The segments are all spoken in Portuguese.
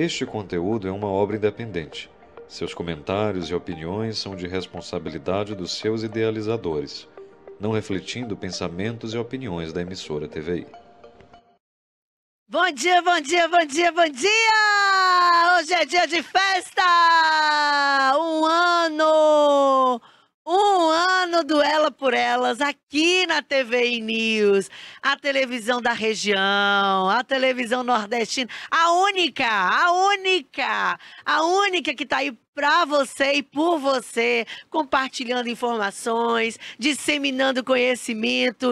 Este conteúdo é uma obra independente. Seus comentários e opiniões são de responsabilidade dos seus idealizadores, não refletindo pensamentos e opiniões da emissora TVI. Bom dia, bom dia, bom dia, bom dia! Hoje é dia de festa! Um ano do Ela por Elas aqui na TVI News, a televisão da região, a televisão nordestina, a única que tá aí para você e por você, compartilhando informações, disseminando conhecimento.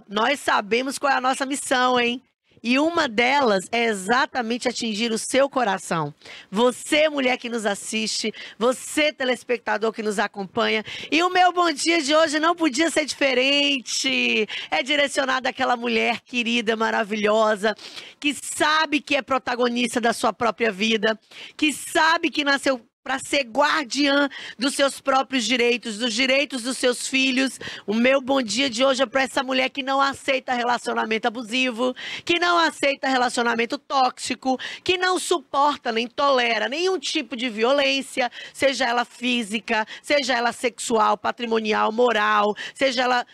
Nós sabemos qual é a nossa missão, hein? E uma delas é exatamente atingir o seu coração. Você, mulher que nos assiste, você, telespectador que nos acompanha. E o meu bom dia de hoje não podia ser diferente. É direcionado àquela mulher querida, maravilhosa, que sabe que é protagonista da sua própria vida, que sabe que nasceu para ser guardiã dos seus próprios direitos, dos direitos dos seus filhos. O meu bom dia de hoje é para essa mulher que não aceita relacionamento abusivo, que não aceita relacionamento tóxico, que não suporta nem tolera nenhum tipo de violência, seja ela física, seja ela sexual, patrimonial, moral, seja ela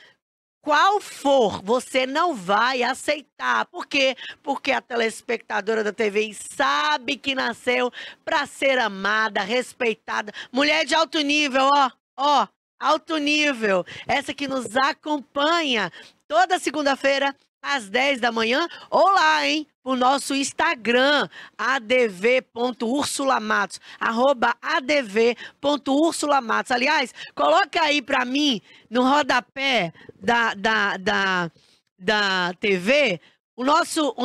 qual for, você não vai aceitar. Por quê? Porque a telespectadora da TVI sabe que nasceu para ser amada, respeitada. Mulher de alto nível, alto nível. Essa que nos acompanha toda segunda-feira às 10 da manhã, ou lá, hein? O nosso Instagram, adv.ursulamatos, @adv.ursulamatos. Aliás, coloca aí para mim, no rodapé da TV, o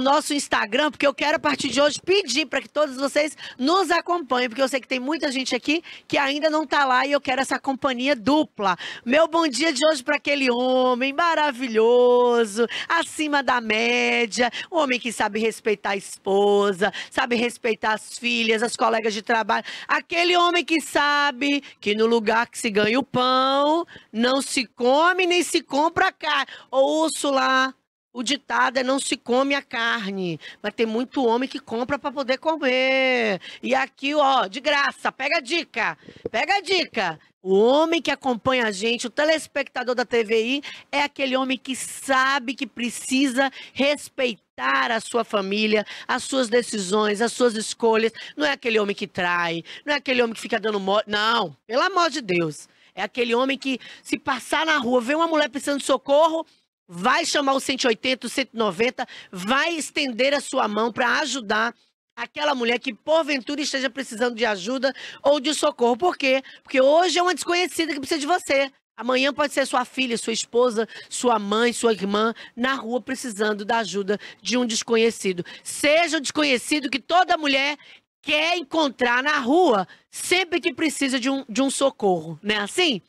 nosso Instagram, porque eu quero, a partir de hoje, pedir para que todos vocês nos acompanhem, porque eu sei que tem muita gente aqui que ainda não está lá e eu quero essa companhia dupla. Meu bom dia de hoje para aquele homem maravilhoso, acima da média, um homem que sabe respeitar a esposa, sabe respeitar as filhas, as colegas de trabalho, aquele homem que sabe que no lugar que se ganha o pão, não se come nem se compra carne. Ô, Úrsula, o ditado é não se come a carne, mas tem muito homem que compra para poder comer. E aqui, de graça, pega a dica, pega a dica. O homem que acompanha a gente, o telespectador da TVI, é aquele homem que sabe que precisa respeitar a sua família, as suas decisões, as suas escolhas. Não é aquele homem que trai, não é aquele homem que fica dando mole. Não, pelo amor de Deus. É aquele homem que, se passar na rua, vê uma mulher precisando de socorro, vai chamar o 180, o 190, vai estender a sua mão para ajudar aquela mulher que porventura esteja precisando de ajuda ou de socorro. Por quê? Porque hoje é uma desconhecida que precisa de você. Amanhã pode ser sua filha, sua esposa, sua mãe, sua irmã, na rua precisando da ajuda de um desconhecido. Seja o desconhecido que toda mulher quer encontrar na rua sempre que precisa de um socorro, não é assim?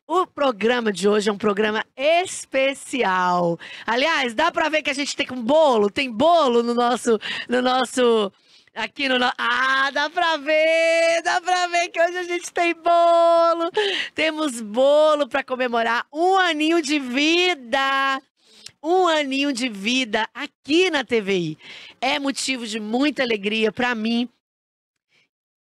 O programa de hoje é um programa especial. Aliás, dá pra ver que a gente tem bolo? Tem bolo no nosso aqui no dá pra ver que hoje a gente tem bolo. Temos bolo para comemorar um aninho de vida. Um aninho de vida aqui na TVI. É motivo de muita alegria para mim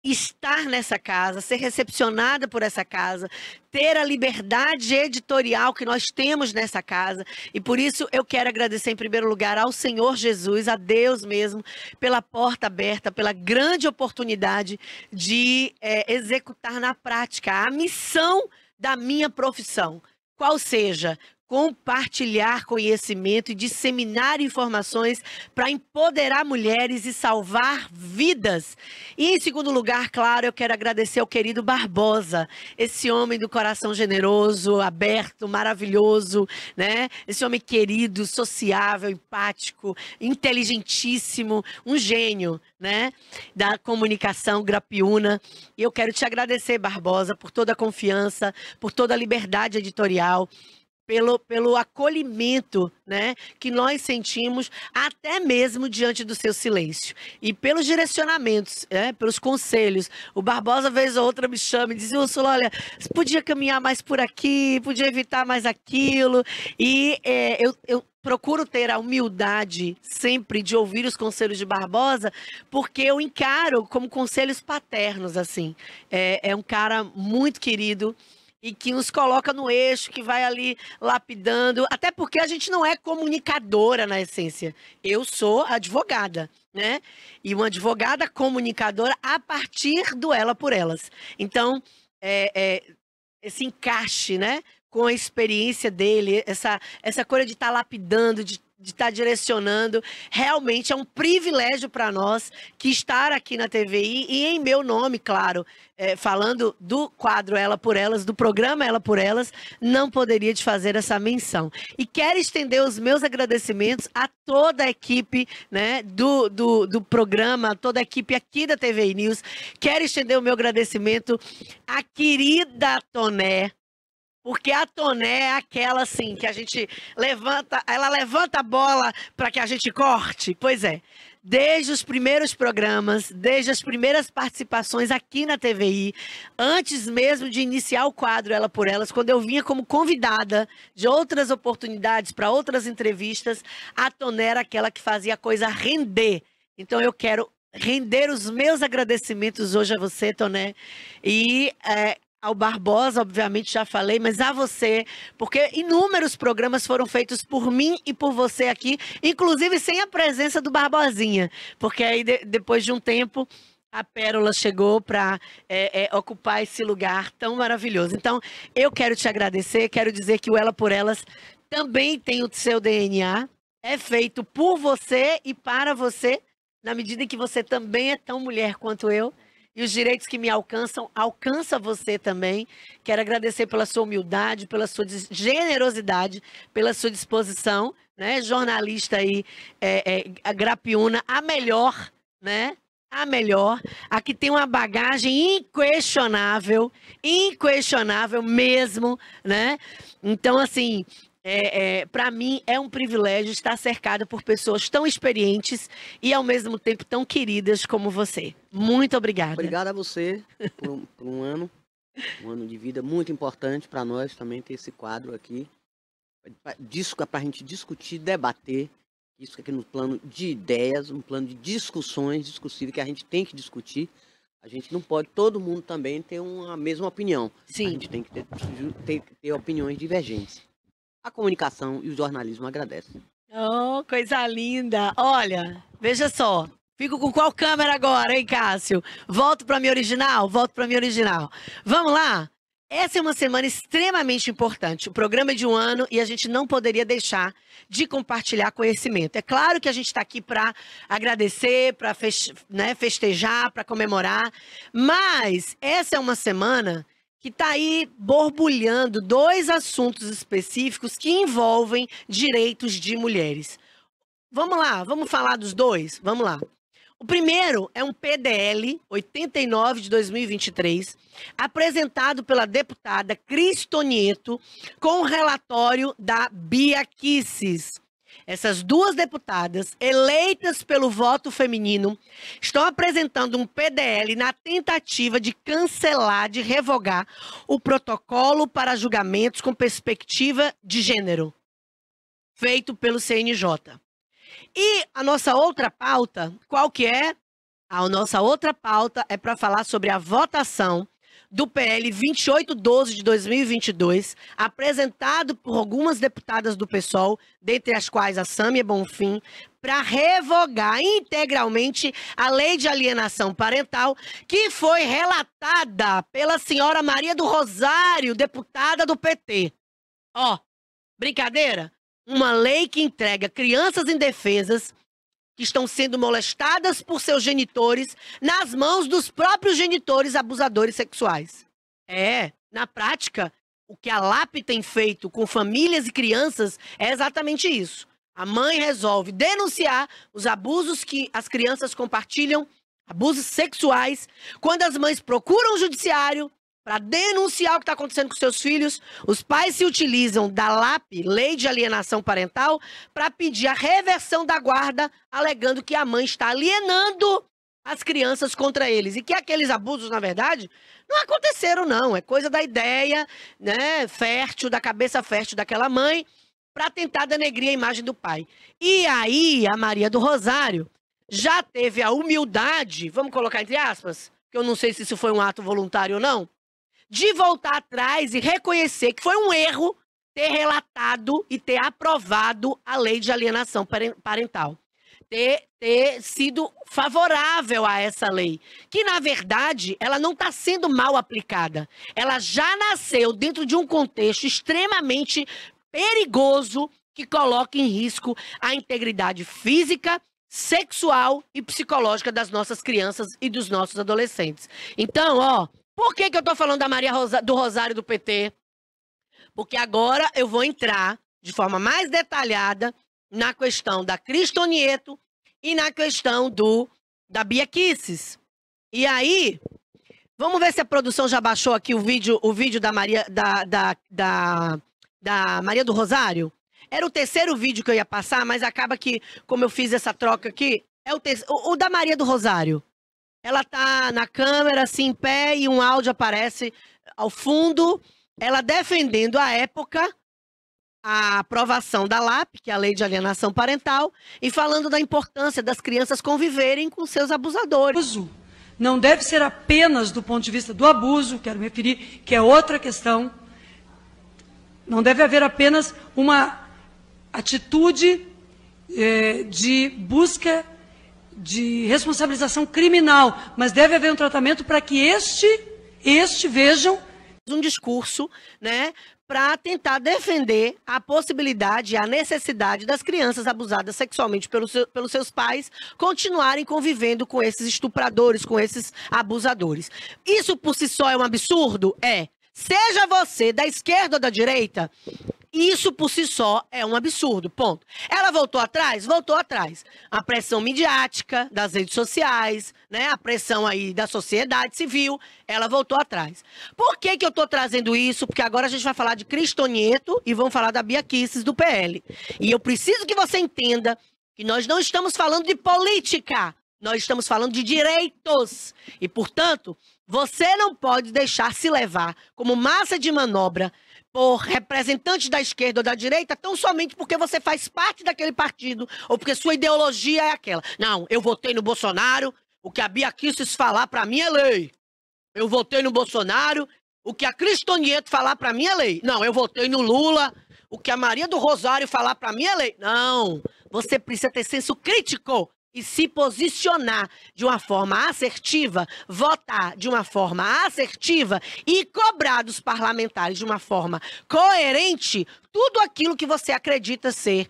estar nessa casa, ser recepcionada por essa casa, ter a liberdade editorial que nós temos nessa casa. E por isso eu quero agradecer em primeiro lugar ao Senhor Jesus, a Deus mesmo, pela porta aberta, pela grande oportunidade de executar na prática a missão da minha profissão. Qual seja, compartilhar conhecimento e disseminar informações para empoderar mulheres e salvar vidas. E, em segundo lugar, claro, eu quero agradecer ao querido Barbosa, esse homem do coração generoso, aberto, maravilhoso, né? Esse homem querido, sociável, empático, inteligentíssimo, um gênio, né? Da comunicação grapiúna. E eu quero te agradecer, Barbosa, por toda a confiança, por toda a liberdade editorial, pelo acolhimento, né, que nós sentimos até mesmo diante do seu silêncio. E pelos direcionamentos, pelos conselhos. O Barbosa, vez ou outra, me chama e diz: Úrsula, olha, você podia caminhar mais por aqui, podia evitar mais aquilo. E eu procuro ter a humildade sempre de ouvir os conselhos de Barbosa, porque eu encaro como conselhos paternos, assim. É um cara muito querido e que nos coloca no eixo, que vai ali lapidando, até porque a gente não é comunicadora na essência. Eu sou advogada, né? E uma advogada comunicadora a partir do Ela por Elas. Então, esse encaixe, né? Com a experiência dele, essa coisa de estar lapidando, de estar direcionando, realmente é um privilégio para nós que estar aqui na TVI e em meu nome, claro, falando do quadro Ela por Elas, do programa Ela por Elas, não poderia te fazer essa menção. E quero estender os meus agradecimentos a toda a equipe, né, do programa, toda a equipe aqui da TVI News. Quero estender o meu agradecimento à querida Toné, porque a Toné é aquela, assim, que a gente ela levanta a bola para que a gente corte. Pois é, desde os primeiros programas, desde as primeiras participações aqui na TVI, antes mesmo de iniciar o quadro Ela por Elas, quando eu vinha como convidada de outras oportunidades para outras entrevistas, a Toné era aquela que fazia a coisa render. Então eu quero render os meus agradecimentos hoje a você, Toné, e ao Barbosa, obviamente, já falei, mas a você, porque inúmeros programas foram feitos por mim e por você aqui, inclusive sem a presença do Barbosinha, porque aí, depois de um tempo, a Pérola chegou para ocupar esse lugar tão maravilhoso. Então, eu quero te agradecer, quero dizer que o Ela por Elas também tem o seu DNA, é feito por você e para você, na medida em que você também é tão mulher quanto eu. E os direitos que me alcançam, alcança você também. Quero agradecer pela sua humildade, pela sua generosidade, pela sua disposição, né? Jornalista aí, a Grapiúna, a melhor, né? A melhor, a que tem uma bagagem inquestionável mesmo, né? Então, assim, para mim é um privilégio estar cercada por pessoas tão experientes e ao mesmo tempo tão queridas como você. Muito obrigada. Obrigado a você por um ano de vida muito importante para nós também ter esse quadro aqui, para a gente discutir, debater isso aqui no plano de ideias, um plano de discussões discussíveis que a gente tem que discutir. A gente não pode, todo mundo também ter a mesma opinião. Sim. A gente tem que ter opiniões divergentes. A comunicação e o jornalismo agradecem. Oh, coisa linda. Olha, veja só. Fico com qual câmera agora, hein, Cássio? Volto para minha original? Volto para minha original. Vamos lá? Essa é uma semana extremamente importante. O programa é de um ano e a gente não poderia deixar de compartilhar conhecimento. É claro que a gente está aqui para agradecer, para festejar, para comemorar, mas essa é uma semana que está aí borbulhando 2 assuntos específicos que envolvem direitos de mulheres. Vamos lá, vamos falar dos 2? Vamos lá. O primeiro é um PDL 89 de 2023, apresentado pela deputada Cris Tonieto, com o relatório da Bia Kicis. Essas 2 deputadas, eleitas pelo voto feminino, estão apresentando um PDL na tentativa de cancelar, de revogar o protocolo para julgamentos com perspectiva de gênero, feito pelo CNJ. E a nossa outra pauta, qual que é? A nossa outra pauta é para falar sobre a votação do PL 2812 de 2022, apresentado por algumas deputadas do PSOL, dentre as quais a Sâmia Bonfim, para revogar integralmente a lei de alienação parental, que foi relatada pela senhora Maria do Rosário, deputada do PT. Ó, brincadeira? Uma lei que entrega crianças indefesas que estão sendo molestadas por seus genitores nas mãos dos próprios genitores abusadores sexuais. Na prática, o que a LAP tem feito com famílias e crianças é exatamente isso. A mãe resolve denunciar os abusos que as crianças compartilham, abusos sexuais. Quando as mães procuram o judiciário para denunciar o que está acontecendo com seus filhos, os pais se utilizam da LAP, Lei de Alienação Parental, para pedir a reversão da guarda, alegando que a mãe está alienando as crianças contra eles. E que aqueles abusos, na verdade, não aconteceram, não. É coisa da ideia, né, fértil, da cabeça fértil daquela mãe, para tentar denegrir a imagem do pai. E aí, a Maria do Rosário já teve a humildade, vamos colocar entre aspas, que eu não sei se isso foi um ato voluntário ou não, de voltar atrás e reconhecer que foi um erro ter relatado e ter aprovado a lei de alienação parental. Ter sido favorável a essa lei, que na verdade ela não está sendo mal aplicada. Ela já nasceu dentro de um contexto extremamente perigoso que coloca em risco a integridade física, sexual e psicológica das nossas crianças e dos nossos adolescentes. Então, ó, por que eu tô falando da Maria do Rosário do PT? Porque agora eu vou entrar de forma mais detalhada na questão da Cristo Nieto e na questão da Bia Kicis. E aí, vamos ver se a produção já baixou aqui o vídeo da Maria, da Maria do Rosário. Era o terceiro vídeo que eu ia passar, mas acaba que, como eu fiz essa troca aqui, é o da Maria do Rosário. Ela tá na câmera, assim, em pé, e um áudio aparece ao fundo, ela defendendo à época a aprovação da LAP, que é a Lei de Alienação Parental, e falando da importância das crianças conviverem com seus abusadores. Não deve ser apenas do ponto de vista do abuso, quero me referir, que é outra questão. Não deve haver apenas uma atitude de busca de responsabilização criminal, mas deve haver um tratamento para que vejam um discurso, né, para tentar defender a possibilidade e a necessidade das crianças abusadas sexualmente pelos seus pais continuarem convivendo com esses estupradores, com esses abusadores. Isso por si só é um absurdo? É. Seja você da esquerda ou da direita, isso por si só é um absurdo, ponto. Ela voltou atrás? Voltou atrás. A pressão midiática das redes sociais, né, a pressão aí da sociedade civil, ela voltou atrás. Por que eu tô trazendo isso? Porque agora a gente vai falar de Cristo Nieto e vamos falar da Bia Kicis do PL. E eu preciso que você entenda que nós não estamos falando de política, nós estamos falando de direitos. E, portanto, você não pode deixar se levar como massa de manobra por representantes da esquerda ou da direita, tão somente porque você faz parte daquele partido ou porque sua ideologia é aquela. Não, eu votei no Bolsonaro, o que a Bia Kicis falar para mim é lei. Eu votei no Bolsonaro, o que a Cristo Nieto falar para mim é lei. Não, eu votei no Lula, o que a Maria do Rosário falar para mim é lei. Não, você precisa ter senso crítico e se posicionar de uma forma assertiva, votar de uma forma assertiva e cobrar dos parlamentares de uma forma coerente tudo aquilo que você acredita ser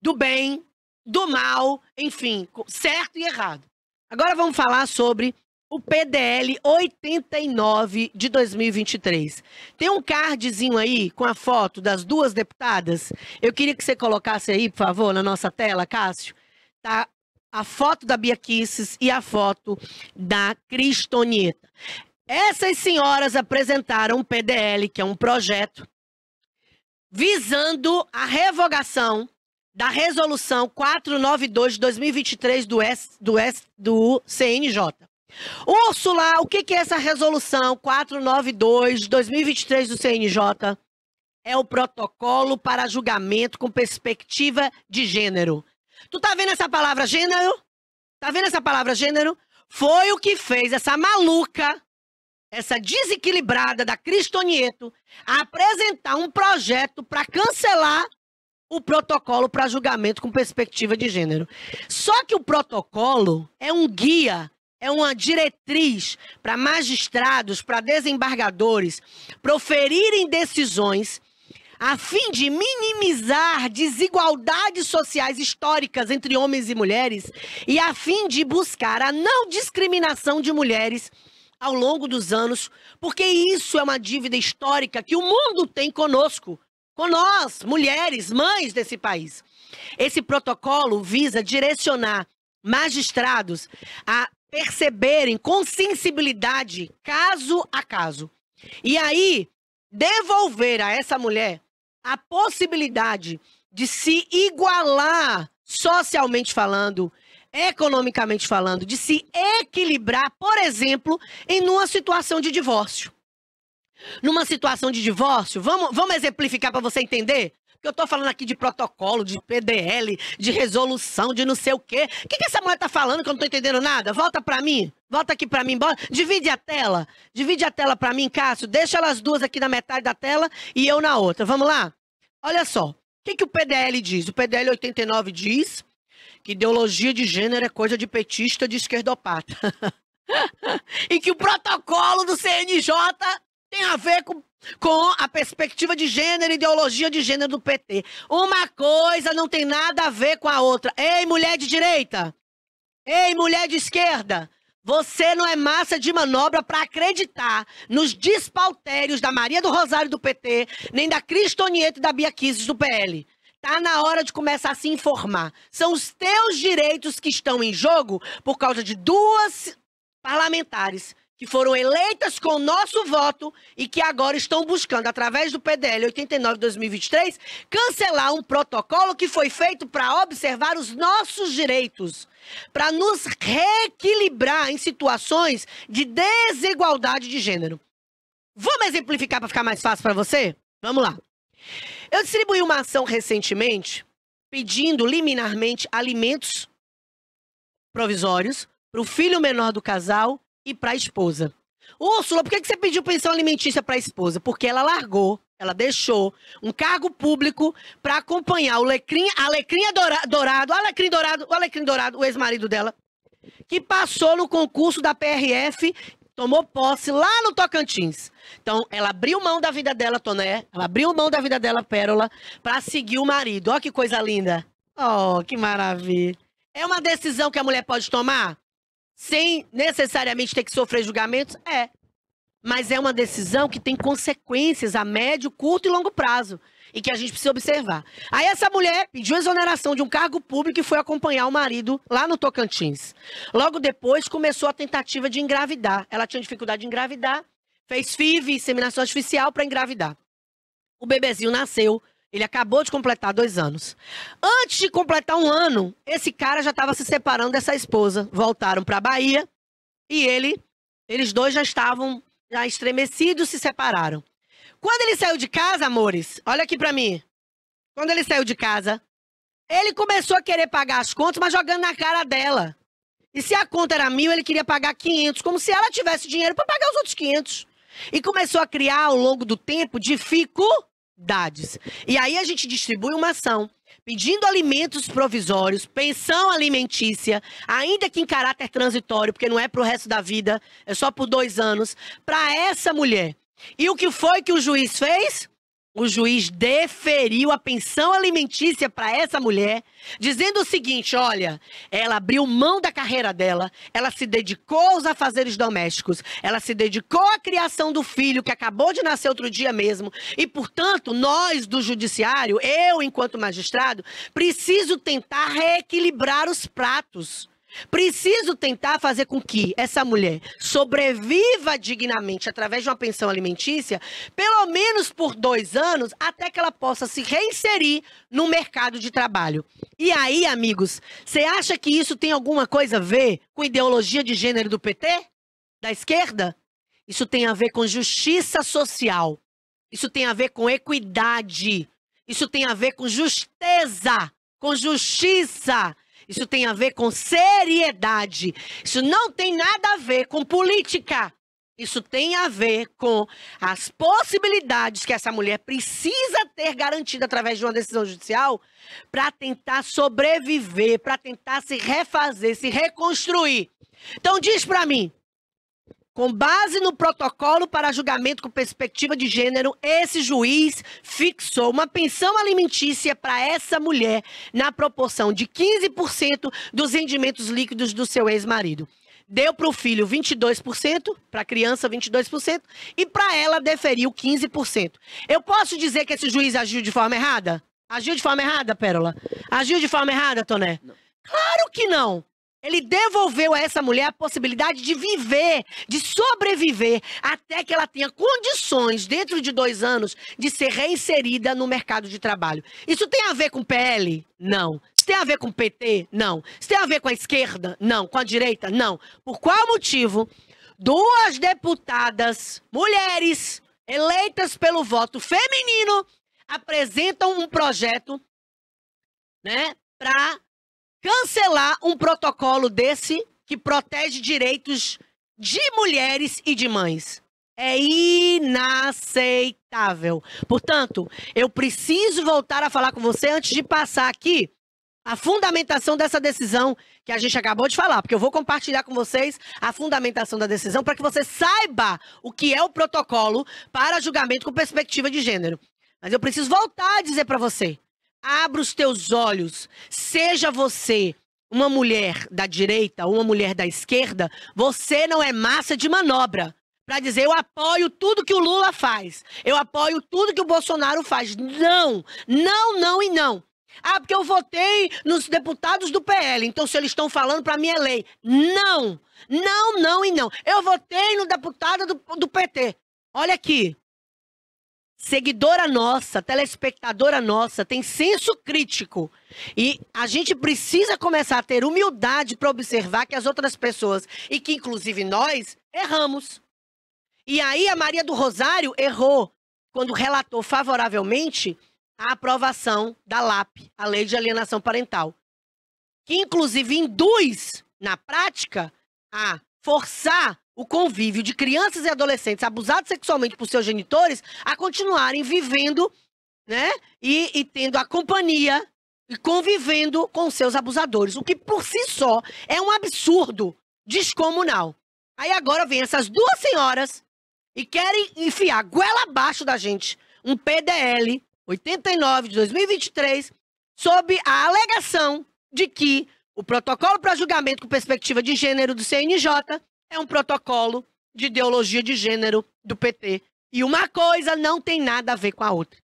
do bem, do mal, enfim, certo e errado. Agora vamos falar sobre o PDL 89 de 2023. Tem um cardzinho aí com a foto das duas deputadas. Eu queria que você colocasse aí, por favor, na nossa tela, Cássio. Tá a foto da Bia Kicis e a foto da Cristo Nieto. Essas senhoras apresentaram um PDL, que é um projeto, visando a revogação da resolução 492 de 2023 do CNJ. Úrsula, o que é essa resolução 492 de 2023 do CNJ? É o protocolo para julgamento com perspectiva de gênero. Tu tá vendo essa palavra gênero? Tá vendo essa palavra gênero? Foi o que fez essa maluca, essa desequilibrada da Cristo Nieto, apresentar um projeto para cancelar o protocolo para julgamento com perspectiva de gênero. Só que o protocolo é um guia, é uma diretriz para magistrados, para desembargadores, proferirem decisões a fim de minimizar desigualdades sociais históricas entre homens e mulheres e a fim de buscar a não discriminação de mulheres ao longo dos anos, porque isso é uma dívida histórica que o mundo tem conosco, com nós, mulheres, mães desse país. Esse protocolo visa direcionar magistrados a perceberem com sensibilidade, caso a caso, e aí devolver a essa mulher a possibilidade de se igualar socialmente falando, economicamente falando, de se equilibrar, por exemplo, em uma situação de divórcio. Numa situação de divórcio, vamos exemplificar para você entender? Porque eu tô falando aqui de protocolo, de PDL, de resolução, de não sei o quê. O que essa mulher tá falando que eu não tô entendendo nada? Volta pra mim. Volta aqui pra mim. Divide a tela. Divide a tela pra mim, Cássio. Deixa elas duas aqui na metade da tela e eu na outra. Vamos lá? Olha só. O que o PDL diz? O PDL 89 diz que ideologia de gênero é coisa de petista, de esquerdopata. E que o protocolo do CNJ tem a ver com a perspectiva de gênero e ideologia de gênero do PT. Uma coisa não tem nada a ver com a outra. Ei, mulher de direita! Ei, mulher de esquerda! Você não é massa de manobra para acreditar nos despautérios da Maria do Rosário do PT, nem da Cristonieto e da Bia Kicis do PL. Tá na hora de começar a se informar. São os teus direitos que estão em jogo por causa de duas parlamentares que foram eleitas com o nosso voto e que agora estão buscando, através do PDL 89/2023, cancelar um protocolo que foi feito para observar os nossos direitos, para nos reequilibrar em situações de desigualdade de gênero. Vamos exemplificar para ficar mais fácil para você? Vamos lá. Eu distribuí uma ação recentemente pedindo liminarmente alimentos provisórios para o filho menor do casal e para a esposa. Úrsula, por que você pediu pensão alimentícia para a esposa? Porque ela largou, ela deixou um cargo público para acompanhar o Alecrim Dourado, o ex-marido dela, que passou no concurso da PRF, tomou posse lá no Tocantins. Então, ela abriu mão da vida dela, Toné, ela abriu mão da vida dela, Pérola, para seguir o marido. Ó que coisa linda. Oh, que maravilha. É uma decisão que a mulher pode tomar? Sem necessariamente ter que sofrer julgamentos? É. Mas é uma decisão que tem consequências a médio, curto e longo prazo. E que a gente precisa observar. Aí essa mulher pediu exoneração de um cargo público e foi acompanhar o marido lá no Tocantins. Logo depois começou a tentativa de engravidar. Ela tinha dificuldade de engravidar, fez FIV, inseminação artificial, para engravidar. O bebezinho nasceu. Ele acabou de completar 2 anos. Antes de completar 1 ano, esse cara já estava se separando dessa esposa. Voltaram para a Bahia e eles dois já estavam estremecidos, se separaram. Quando ele saiu de casa, amores, olha aqui para mim. Quando ele saiu de casa, ele começou a querer pagar as contas, mas jogando na cara dela. E se a conta era 1.000, ele queria pagar 500, como se ela tivesse dinheiro para pagar os outros 500. E começou a criar, ao longo do tempo, dificuldades. E aí a gente distribui uma ação pedindo alimentos provisórios, pensão alimentícia, ainda que em caráter transitório, porque não é para o resto da vida, é só por 2 anos, para essa mulher. E o que foi que o juiz fez? O juiz deferiu a pensão alimentícia para essa mulher, dizendo o seguinte, olha, ela abriu mão da carreira dela, ela se dedicou aos afazeres domésticos, ela se dedicou à criação do filho, que acabou de nascer outro dia mesmo, e, portanto, nós do judiciário, eu, enquanto magistrado, preciso tentar reequilibrar os pratos. Preciso tentar fazer com que essa mulher sobreviva dignamente através de uma pensão alimentícia, pelo menos por 2 anos, até que ela possa se reinserir no mercado de trabalho. E aí, amigos, você acha que isso tem alguma coisa a ver com ideologia de gênero do PT? Da esquerda? Isso tem a ver com justiça social. Isso tem a ver com equidade. Isso tem a ver com justeza, com justiça. Isso tem a ver com seriedade. Isso não tem nada a ver com política. Isso tem a ver com as possibilidades que essa mulher precisa ter garantida através de uma decisão judicial para tentar sobreviver, para tentar se refazer, se reconstruir. Então diz para mim, com base no protocolo para julgamento com perspectiva de gênero, esse juiz fixou uma pensão alimentícia para essa mulher na proporção de 15% dos rendimentos líquidos do seu ex-marido. Deu para o filho 22%, para a criança 22%, e para ela deferiu 15%. Eu posso dizer que esse juiz agiu de forma errada? Agiu de forma errada, Pérola? Agiu de forma errada, Toné? Não. Claro que não! Ele devolveu a essa mulher a possibilidade de viver, de sobreviver, até que ela tenha condições, dentro de 2 anos, de ser reinserida no mercado de trabalho. Isso tem a ver com PL? Não. Isso tem a ver com PT? Não. Isso tem a ver com a esquerda? Não. Com a direita? Não. Por qual motivo 2 deputadas, mulheres, eleitas pelo voto feminino, apresentam um projeto, né, para cancelar um protocolo desse que protege direitos de mulheres e de mães. É inaceitável. Portanto, eu preciso voltar a falar com você antes de passar aqui a fundamentação dessa decisão que a gente acabou de falar, porque eu vou compartilhar com vocês a fundamentação da decisão para que você saiba o que é o protocolo para julgamento com perspectiva de gênero. Mas eu preciso voltar a dizer para você, abra os teus olhos, seja você uma mulher da direita ou uma mulher da esquerda, você não é massa de manobra para dizer eu apoio tudo que o Lula faz, eu apoio tudo que o Bolsonaro faz. Não, não, não e não. Ah, porque eu votei nos deputados do PL, então se eles estão falando, para mim é lei. Não, não, não e não. Eu votei no deputado do PT. Olha aqui. Seguidora nossa, telespectadora nossa, tem senso crítico. E a gente precisa começar a ter humildade para observar que as outras pessoas, e que inclusive nós, erramos. E aí a Maria do Rosário errou quando relatou favoravelmente a aprovação da LAP, a Lei de Alienação Parental, que inclusive induz, na prática, a forçar o convívio de crianças e adolescentes abusados sexualmente por seus genitores a continuarem vivendo, né, e tendo a companhia e convivendo com seus abusadores, o que por si só é um absurdo descomunal. Aí agora vem essas duas senhoras e querem enfiar goela abaixo da gente um PDL 89 de 2023, sob a alegação de que o protocolo para julgamento com perspectiva de gênero do CNJ é um protocolo de ideologia de gênero do PT. E uma coisa não tem nada a ver com a outra.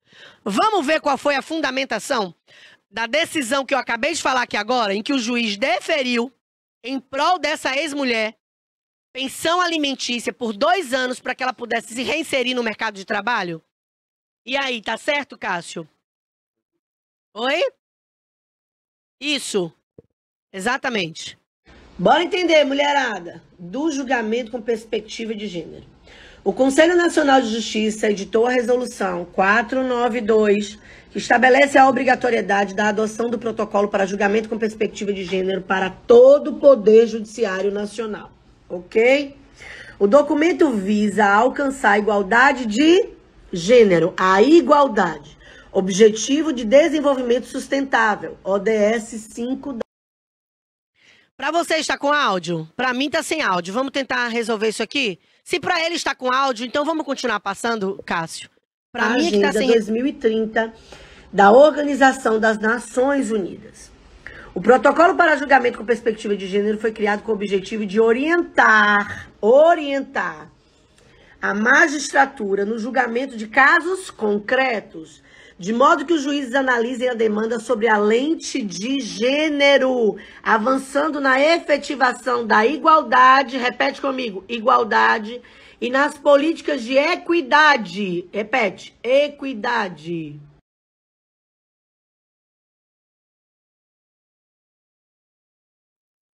Vamos ver qual foi a fundamentação da decisão que eu acabei de falar aqui agora, em que o juiz deferiu, em prol dessa ex-mulher, pensão alimentícia por 2 anos para que ela pudesse se reinserir no mercado de trabalho? E aí, tá certo, Cássio? Oi? Isso. Exatamente. Bora entender, mulherada, do julgamento com perspectiva de gênero. O Conselho Nacional de Justiça editou a resolução 492, que estabelece a obrigatoriedade da adoção do protocolo para julgamento com perspectiva de gênero para todo o Poder Judiciário Nacional. Ok? O documento visa alcançar a igualdade de gênero, a igualdade, Objetivo de Desenvolvimento Sustentável, ODS 5. Para você está com áudio? Para mim está sem áudio. Vamos tentar resolver isso aqui? Se para ele está com áudio, então vamos continuar passando, Cássio. Para mim é que está sem 2030 da Organização das Nações Unidas. O protocolo para julgamento com perspectiva de gênero foi criado com o objetivo de orientar a magistratura no julgamento de casos concretos, de modo que os juízes analisem a demanda sobre a lente de gênero, avançando na efetivação da igualdade, repete comigo, igualdade, e nas políticas de equidade, repete, equidade.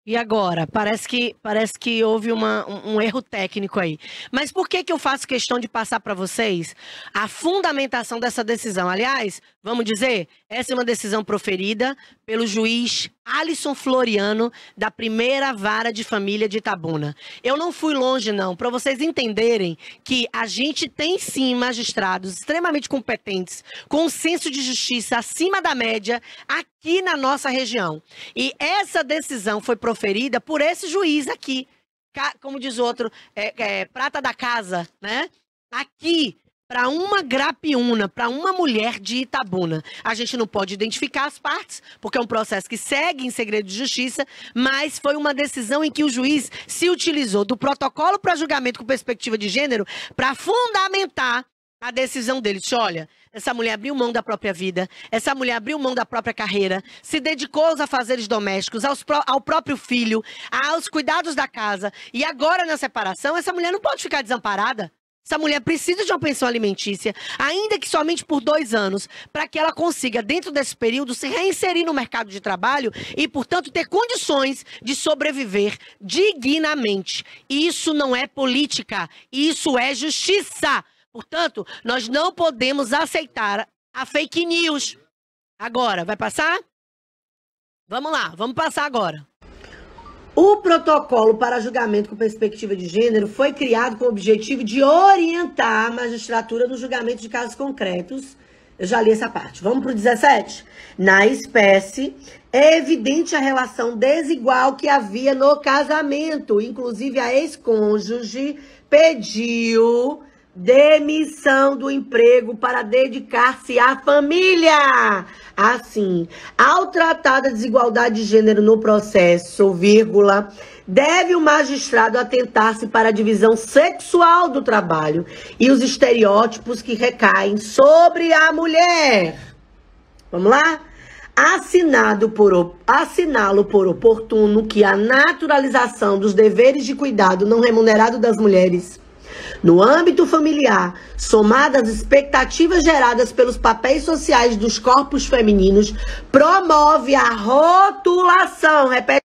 E agora? Parece que houve um erro técnico aí. Mas por que eu faço questão de passar para vocês a fundamentação dessa decisão? Aliás, vamos dizer, essa é uma decisão proferida pelo juiz Alisson Floriano, da primeira vara de família de Itabuna. Eu não fui longe, não, para vocês entenderem que a gente tem sim magistrados extremamente competentes, com um senso de justiça acima da média aqui na nossa região. E essa decisão foi proferida por esse juiz aqui, como diz o outro, prata da casa, né? Aqui, para uma grapiúna, para uma mulher de Itabuna. A gente não pode identificar as partes, porque é um processo que segue em segredo de justiça, mas foi uma decisão em que o juiz se utilizou do protocolo para julgamento com perspectiva de gênero para fundamentar a decisão dele. Disse, olha, essa mulher abriu mão da própria vida, essa mulher abriu mão da própria carreira, se dedicou aos afazeres domésticos, ao próprio filho, aos cuidados da casa, e agora na separação, essa mulher não pode ficar desamparada. Essa mulher precisa de uma pensão alimentícia, ainda que somente por 2 anos, para que ela consiga, dentro desse período, se reinserir no mercado de trabalho e, portanto, ter condições de sobreviver dignamente. Isso não é política, isso é justiça. Portanto, nós não podemos aceitar a fake news. Agora, vai passar? Vamos lá, vamos passar agora. O protocolo para julgamento com perspectiva de gênero foi criado com o objetivo de orientar a magistratura no julgamento de casos concretos. Eu já li essa parte. Vamos para o 17? Na espécie, é evidente a relação desigual que havia no casamento. Inclusive, a ex-cônjuge pediu demissão do emprego para dedicar-se à família. Assim, ao tratar da desigualdade de gênero no processo, vírgula, deve o magistrado atentar-se para a divisão sexual do trabalho e os estereótipos que recaem sobre a mulher. Vamos lá? Assinalo por oportuno que a naturalização dos deveres de cuidado não remunerado das mulheres no âmbito familiar, somada às expectativas geradas pelos papéis sociais dos corpos femininos, promove a rotulação. Repete.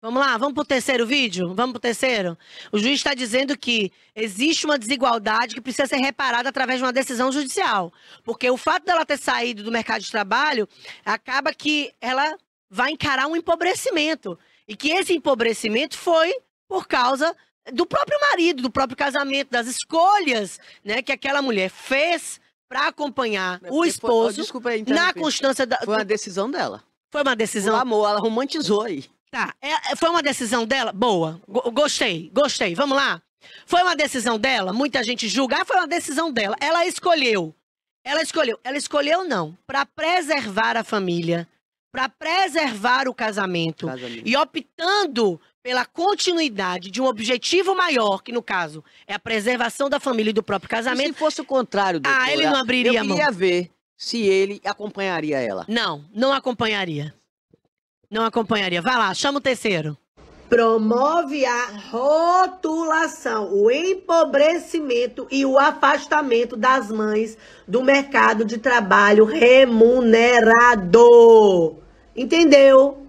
Vamos lá, vamos pro terceiro vídeo? Vamos pro terceiro? O juiz está dizendo que existe uma desigualdade que precisa ser reparada através de uma decisão judicial. Porque o fato dela ter saído do mercado de trabalho acaba que ela vai encarar um empobrecimento. E que esse empobrecimento foi por causa do próprio marido, do próprio casamento, das escolhas, né, que aquela mulher fez para acompanhar o esposo na constância da... Foi uma decisão dela. Foi uma decisão... O amor, ela romantizou aí. Tá, foi uma decisão dela? Boa, gostei. Vamos lá? Foi uma decisão dela? Muita gente julga, foi uma decisão dela. Ela escolheu não, para preservar a família, para preservar o casamento. E optando pela continuidade de um objetivo maior, que no caso é a preservação da família e do próprio casamento. E se fosse o contrário, doutora, ele não abriria a mão. Eu queria ver se ele acompanharia ela. Não acompanharia. Não acompanharia. Vai lá, chama o terceiro. Promove a rotulação, o empobrecimento e o afastamento das mães do mercado de trabalho remunerado. Entendeu?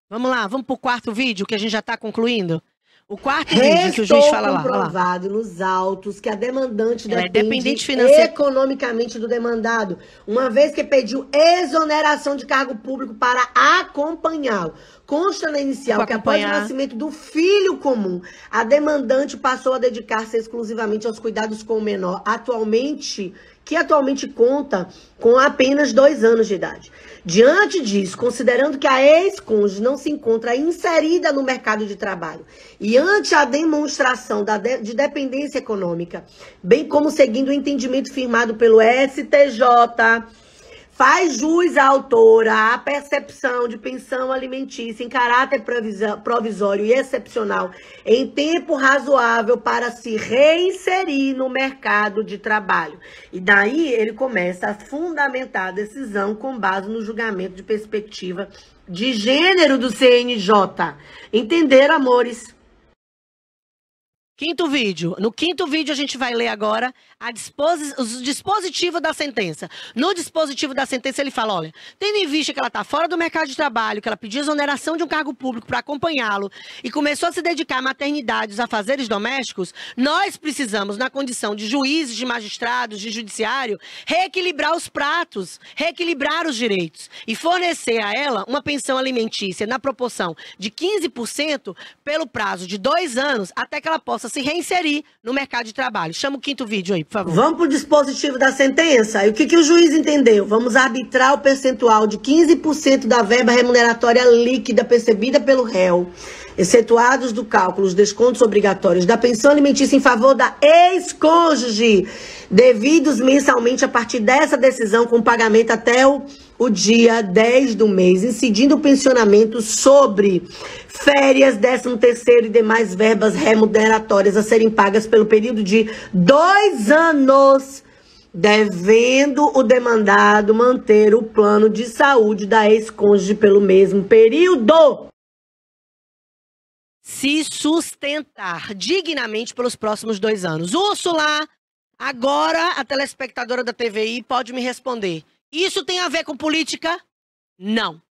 Vamos lá, vamos pro quarto vídeo que a gente já está concluindo. O quarto vídeo que o juiz fala lá. Comprovado nos autos que a demandante dependente economicamente do demandado, uma vez que pediu exoneração de cargo público para acompanhá-lo. Consta na inicial que após o nascimento do filho comum, a demandante passou a dedicar-se exclusivamente aos cuidados com o menor, que atualmente conta com apenas 2 anos de idade. Diante disso, considerando que a ex-cônjuge não se encontra inserida no mercado de trabalho e ante a demonstração de dependência econômica, bem como seguindo o entendimento firmado pelo STJ, faz jus à autora a percepção de pensão alimentícia em caráter provisório e excepcional em tempo razoável para se reinserir no mercado de trabalho. E daí ele começa a fundamentar a decisão com base no julgamento de perspectiva de gênero do CNJ. Entenderam, amores? Quinto vídeo. No quinto vídeo a gente vai ler agora o dispositivo da sentença. No dispositivo da sentença ele fala, olha, tendo em vista que ela está fora do mercado de trabalho, que ela pediu exoneração de um cargo público para acompanhá-lo e começou a se dedicar à maternidade, aos afazeres domésticos, nós precisamos, na condição de juízes, de magistrados, de judiciário, reequilibrar os pratos, reequilibrar os direitos e fornecer a ela uma pensão alimentícia na proporção de 15% pelo prazo de 2 anos até que ela possa se reinserir no mercado de trabalho. Chama o quinto vídeo aí, por favor. Vamos para o dispositivo da sentença? E o que o juiz entendeu? Vamos arbitrar o percentual de 15% da verba remuneratória líquida percebida pelo réu, excetuados do cálculo os descontos obrigatórios da pensão alimentícia em favor da ex-cônjuge, devidos mensalmente a partir dessa decisão, com pagamento até o dia 10 do mês, incidindo o pensionamento sobre férias, 13º e demais verbas remuneratórias a serem pagas pelo período de 2 anos, devendo o demandado manter o plano de saúde da ex-cônjuge pelo mesmo período. Se sustentar dignamente pelos próximos 2 anos. Úrsula, agora a telespectadora da TVI pode me responder. Isso tem a ver com política? Não.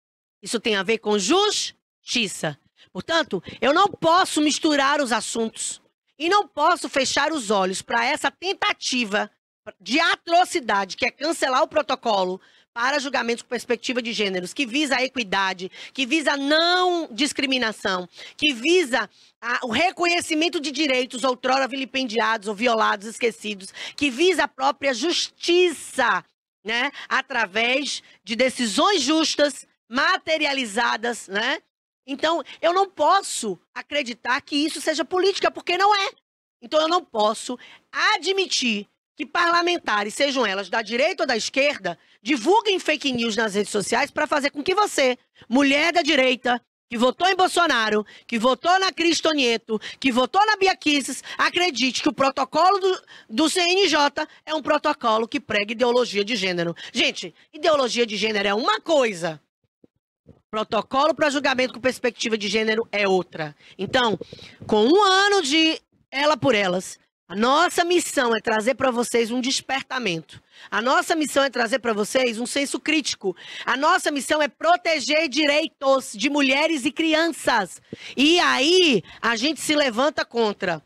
Isso tem a ver com justiça. Portanto, eu não posso misturar os assuntos. E não posso fechar os olhos para essa tentativa de atrocidade, que é cancelar o protocolo para julgamentos com perspectiva de gêneros, que visa a equidade, que visa a não discriminação, que visa o reconhecimento de direitos outrora vilipendiados ou violados, esquecidos, que visa a própria justiça, né, através de decisões justas, materializadas, né? Então, eu não posso acreditar que isso seja política, porque não é. Então, eu não posso admitir que parlamentares, sejam elas da direita ou da esquerda, divulguem fake news nas redes sociais para fazer com que você, mulher da direita, que votou em Bolsonaro, que votou na Cristo Nieto, que votou na Bia Kicis, acredite que o protocolo do CNJ é um protocolo que prega ideologia de gênero. Gente, ideologia de gênero é uma coisa. Protocolo para julgamento com perspectiva de gênero é outra. Então, com um ano de Ela por Elas, a nossa missão é trazer para vocês um despertamento. A nossa missão é trazer para vocês um senso crítico. A nossa missão é proteger direitos de mulheres e crianças. E aí, a gente se levanta contra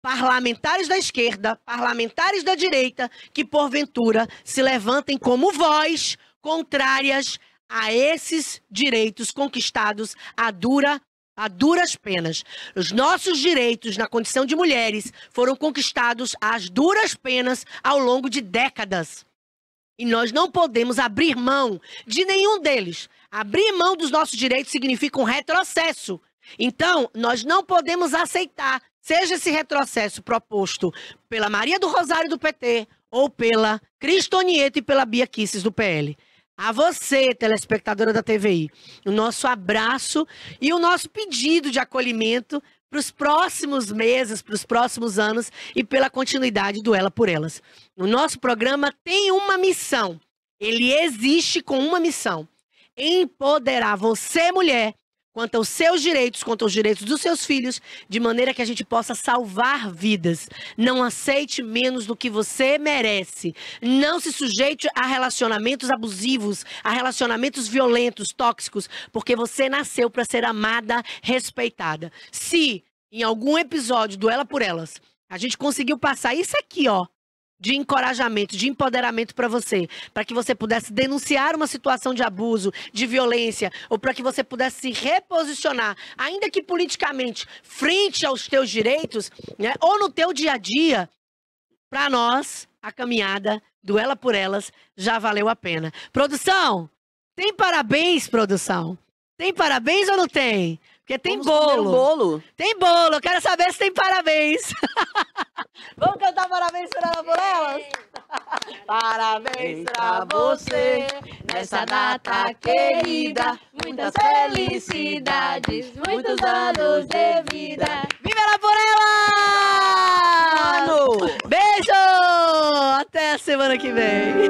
parlamentares da esquerda, parlamentares da direita, que porventura se levantem como voz contrárias a esses direitos conquistados a duras penas. Os nossos direitos na condição de mulheres foram conquistados às duras penas ao longo de décadas. E nós não podemos abrir mão de nenhum deles. Abrir mão dos nossos direitos significa um retrocesso. Então, nós não podemos aceitar, seja esse retrocesso proposto pela Maria do Rosário do PT ou pela Cristo Nieto e pela Bia Kicis do PL. A você, telespectadora da TVI, o nosso abraço e o nosso pedido de acolhimento para os próximos meses, para os próximos anos e pela continuidade do Ela por Elas. O nosso programa tem uma missão, ele existe com uma missão: empoderar você, mulher, quanto aos seus direitos, quanto aos direitos dos seus filhos, de maneira que a gente possa salvar vidas. Não aceite menos do que você merece. Não se sujeite a relacionamentos abusivos, a relacionamentos violentos, tóxicos, porque você nasceu para ser amada, respeitada. Se, em algum episódio do Ela por Elas, a gente conseguiu passar isso aqui, ó, de encorajamento, de empoderamento para você, para que você pudesse denunciar uma situação de abuso, de violência, ou para que você pudesse se reposicionar, ainda que politicamente, frente aos teus direitos, né, ou no teu dia a dia, para nós, a caminhada do Ela por Elas já valeu a pena. Produção, tem parabéns, produção? Tem parabéns ou não tem? Porque tem bolo. Tem bolo. Eu quero saber se tem parabéns. Vamos cantar parabéns para Ela por Elas? Parabéns pra você nessa data querida. Muitas felicidades, muitos anos de vida. Viva Ela por Elas! Beijo! Até a semana que vem.